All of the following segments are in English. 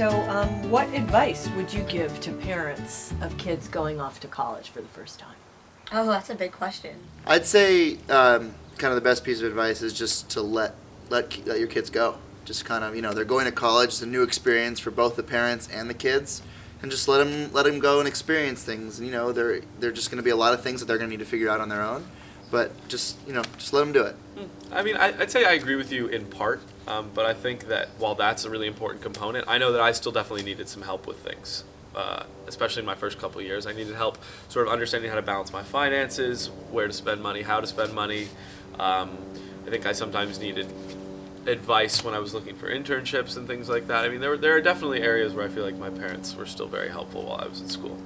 So what advice would you give to parents of kids going off to college for the first time? Oh, that's a big question. I'd say kind of the best piece of advice is just to let your kids go. Just kind of, they're going to college. It's a new experience for both the parents and the kids, and just let them go and experience things. And, they're just going to be a lot of things that they're going to need to figure out on their own. But just let them do it. I mean, I'd say I agree with you in part, but I think that while that's a really important component, I know that I still definitely needed some help with things, especially in my first couple of years. I needed help sort of understanding how to balance my finances, where to spend money, how to spend money. I think I sometimes needed advice when I was looking for internships and things like that. I mean, there are definitely areas where I feel like my parents were still very helpful while I was in school.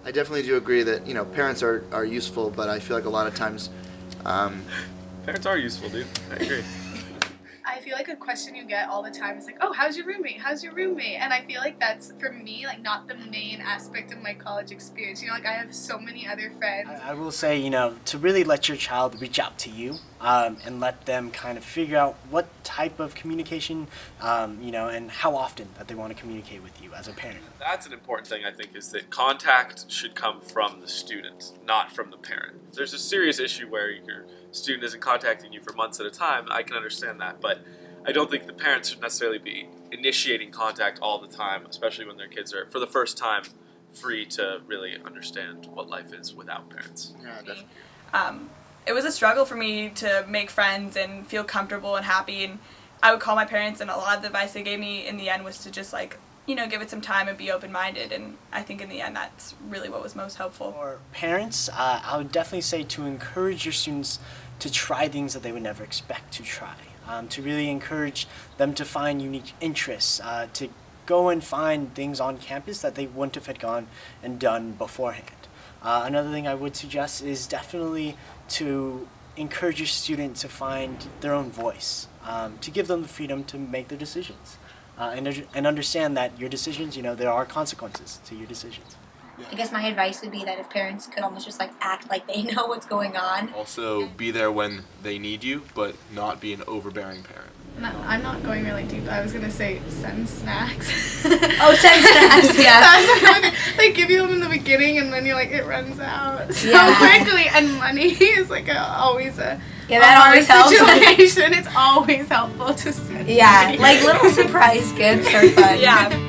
I definitely do agree that parents are useful, but I feel like a lot of times. Parents are useful, dude. I agree. I feel like a question you get all the time is like, oh, how's your roommate? How's your roommate? And I feel like that's, for me, like, not the main aspect of my college experience. Like, I have so many other friends. I will say, to really let your child reach out to you and let them kind of figure out what type of communication, and how often that they want to communicate with you as a parent. That's an important thing, I think, is that contact should come from the student, not from the parent. If there's a serious issue where your student isn't contacting you for months at a time, I can understand that, but I don't think the parents should necessarily be initiating contact all the time, especially when their kids are, for the first time, free to really understand what life is without parents. Yeah, definitely. It was a struggle for me to make friends and feel comfortable and happy, and I would call my parents, and a lot of the advice they gave me in the end was to just give it some time and be open-minded, and I think in the end that's really what was most helpful. For parents, I would definitely say to encourage your students to try things that they would never expect to try, to really encourage them to find unique interests, to go and find things on campus that they wouldn't have had gone and done beforehand. Another thing I would suggest is definitely to encourage your student to find their own voice, to give them the freedom to make their decisions, and understand that your decisions, there are consequences to your decisions. I guess my advice would be that if parents could almost just act like they know what's going on. Also, be there when they need you, but not be an overbearing parent. No, I'm not going really deep. I was going to say send snacks. Oh, send snacks, yeah. That's they give you them in the beginning and then it runs out so quickly. And money is always a that always helps. Situation. It's always helpful to send money. Little surprise gifts are fun. Yeah.